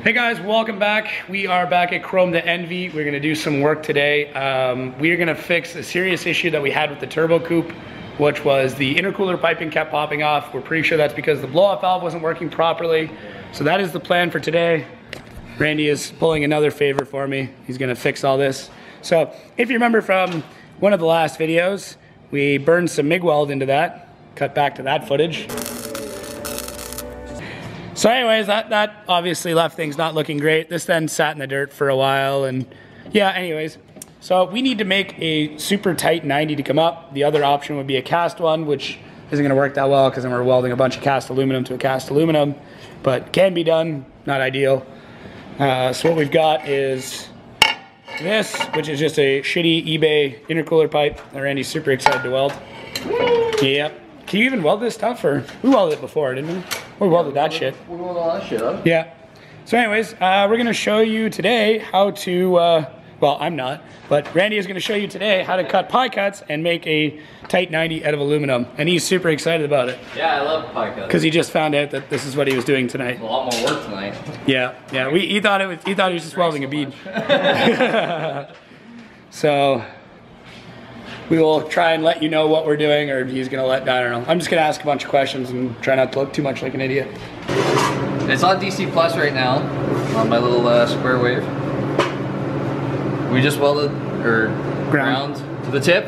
Hey guys, welcome back. We are back at Chrome to Envy. We're gonna do some work today. We are gonna fix a serious issue that we had with the turbo coupe, which was the intercooler piping kept popping off. We're pretty sure that's because the blow-off valve wasn't working properly. So that is the plan for today. Randy is pulling another favor for me. He's gonna fix all this. So if you remember from one of the last videos, we burned some MIG weld into that. Cut back to that footage. So anyways, that obviously left things not looking great. This then sat in the dirt for a while, and yeah, anyways. So we need to make a super tight 90 to come up. The other option would be a cast one, which isn't gonna work that well because then we're welding a bunch of cast aluminum to a cast aluminum, but can be done, not ideal. So what we've got is this, which is just a shitty eBay intercooler pipe that Randy's super excited to weld. Yep. Can you even weld this stuff, or we welded it before, didn't we? We welded that shit. We welded all that shit up. Yeah. So anyways, we're gonna show you today how to, well, I'm not, but Randy is gonna show you today how to cut pie cuts and make a tight 90 out of aluminum. And he's super excited about it. Yeah, I love pie cuts. Because he just found out that this is what he was doing tonight. A lot more work tonight. Yeah, yeah. He thought he was just welding a bead. So we will try and let you know what we're doing, or he's gonna I don't know. I'm just gonna ask a bunch of questions and try not to look too much like an idiot. It's on DC plus right now, on my little square wave. We just welded, or ground to the tip,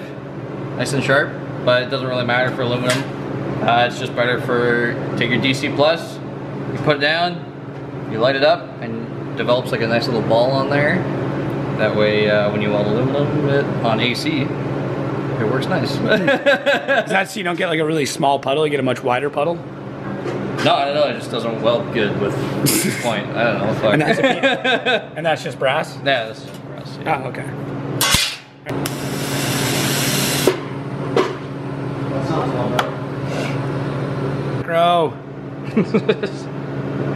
nice and sharp, but it doesn't really matter for aluminum. It's just better for, take your DC plus, you put it down, you light it up, and it develops like a nice little ball on there. That way, when you weld aluminum on AC, it works nice. Is that so you don't get like a really small puddle, you get a much wider puddle? No, I don't know, it just doesn't weld good with point. I don't know. Fuck. And that's just brass? Yeah, that's just brass. Yeah. Oh, okay. That sounds well better. Grow.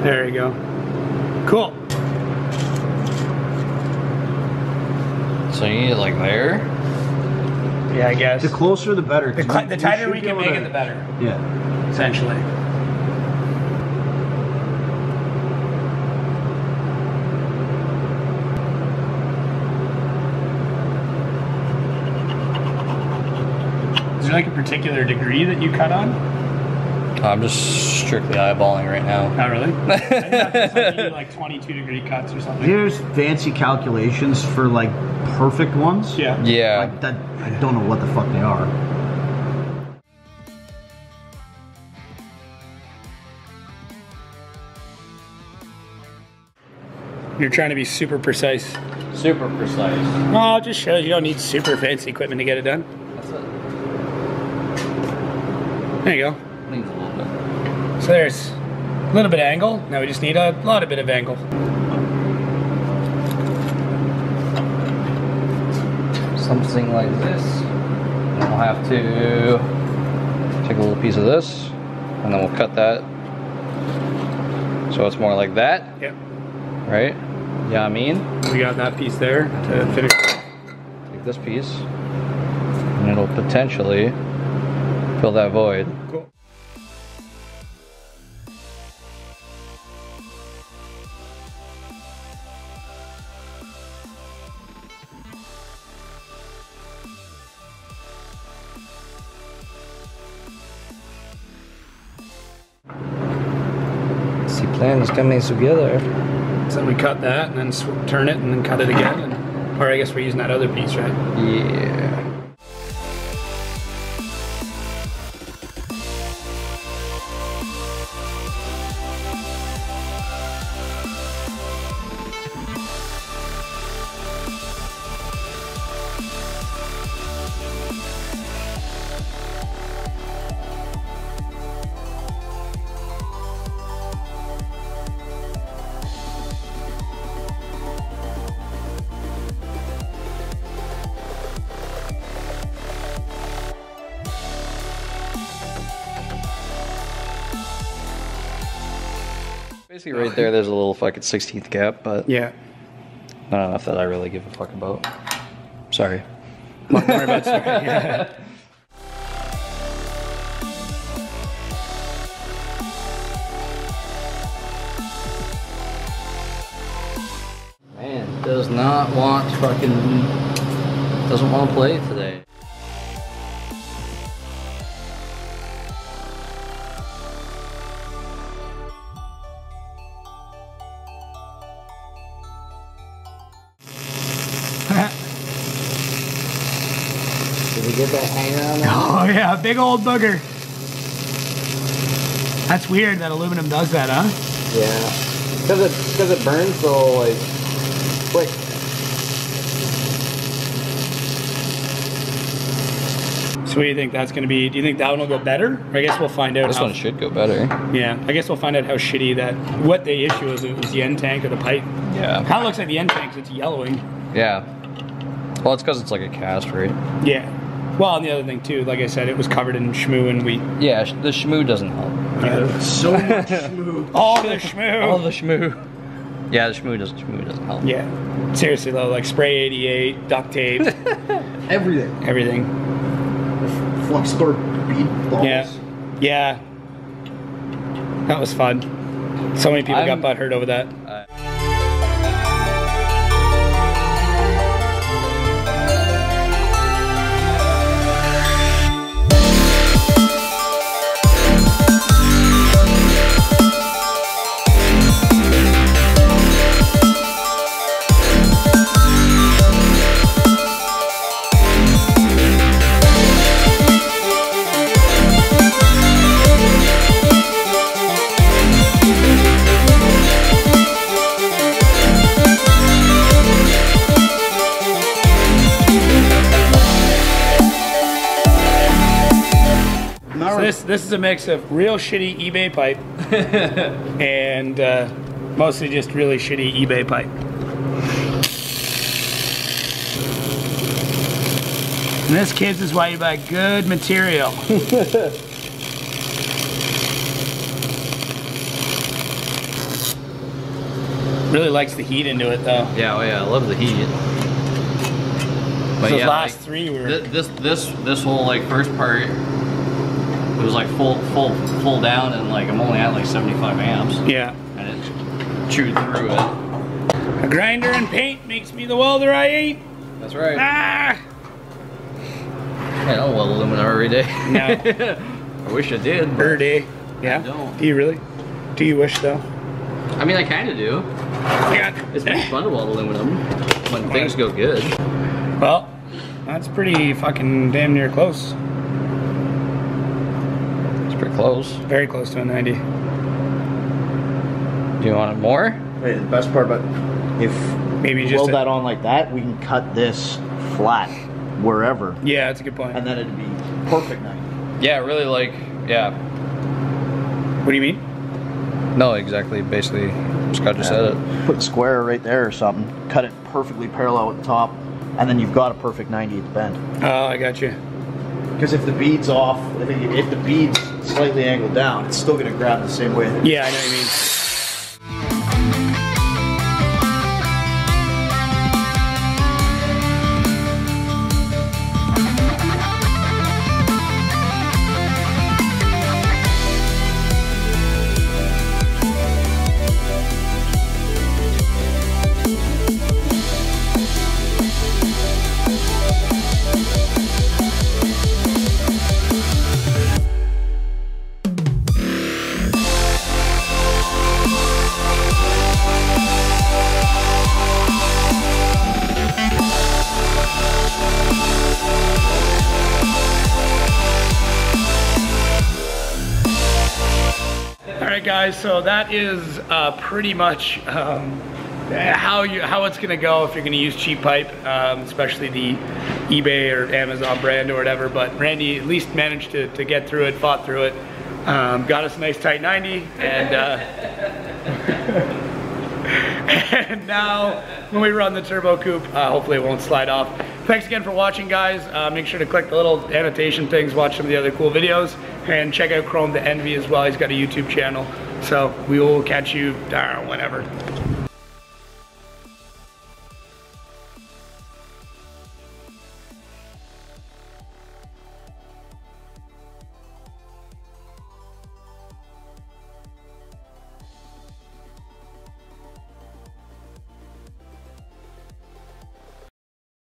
There you go. Cool. So you need it like there? Yeah, I guess. The closer the better. The tighter we can make it, the better. Yeah. Essentially. Is there like a particular degree that you cut on? I'm just strictly eyeballing right now. Not really? I thought there's like you do like 22-degree cuts or something. There's fancy calculations for like perfect ones. Yeah. Yeah. Like that, I don't know what the fuck they are. You're trying to be super precise. Super precise. Well, it just shows you don't need super fancy equipment to get it done. That's it. There you go. Leans a little bit. So there's a little bit of angle. Now we just need a lot of bit of angle. Something like this. And we'll have to take a little piece of this, and then we'll cut that. So it's more like that. Yep. Right? Yeah, I mean. We got that piece there to finish. Take this piece, and it'll potentially fill that void. Cool. See, plans coming together. So we cut that and then turn it and then cut it again. And, or I guess we're using that other piece, right? Yeah. Basically right there, there's a little fucking 16th gap, but Yeah. not enough that I really give a fuck about. Sorry. Don't worry about it. Yeah. not want doesn't want to play today. Did we get that hanger on that? Oh yeah, big old booger. That's weird that aluminum does that, huh? Yeah. Because it burns so like quick. So what do you think that's gonna be? Do you think that one will go better? Or I guess we'll find out. This one should go better. Yeah, I guess we'll find out how shitty what the issue is. It was the end tank or the pipe. Yeah. Kind of looks like the end tank 'cause it's yellowing. Yeah. Well, it's because it's like a cast, right? Yeah. Well, and the other thing too, like I said, it was covered in shmoo and we. Yeah, the shmoo doesn't help. So much shmoo. All the shmoo. All the shmoo. Yeah, the shmoo doesn't help. Yeah. Seriously though, like spray 88, duct tape, Everything. everything. Flux core bead balls. Yeah. Yeah. That was fun. So many people got butthurt over that. So this is a mix of real shitty eBay pipe and mostly just really shitty eBay pipe. And this, kids, is why you buy good material. Really likes the heat into it though. Yeah, oh yeah, I love the heat. But Those yeah, last like, three were this whole like first part, it was like full down, and like I'm only at like 75 amps. Yeah. And it chewed through it. A grinder and paint makes me the welder I ain't. That's right. Ah! I don't weld aluminum every day. No. I wish I did. But Per day. Yeah. I don't. Do you really? Do you wish though? I mean, I kind of do. It's pretty fun to weld aluminum when things go good. Well, that's pretty fucking damn near close. It's pretty close. Very close to a 90. Do you want it more? Wait, the best part about if Maybe we just weld that on like that, we can cut this flat wherever, Yeah, that's a good point. and then it'd be perfect 90. Yeah, really like, yeah. What do you mean? No, exactly. Basically, Scott just said it. Put a square right there or something, cut it perfectly parallel at the top, and then you've got a perfect 90 at the bend. Oh, I got you. Because if the bead's off, if the bead's slightly angled down, it's still going to grab the same way. Yeah, I know what you mean. Alright guys, so that is pretty much how it's gonna go if you're gonna use cheap pipe, especially the eBay or Amazon brand or whatever. But Randy at least managed to get through it, fought through it, got us a nice tight 90, and and now when we run the turbo coupe, hopefully it won't slide off. Thanks again for watching, guys. Make sure to click the little annotation things, watch some of the other cool videos, and check out Chrome the Envy as well. He's got a YouTube channel. So we will catch you whenever.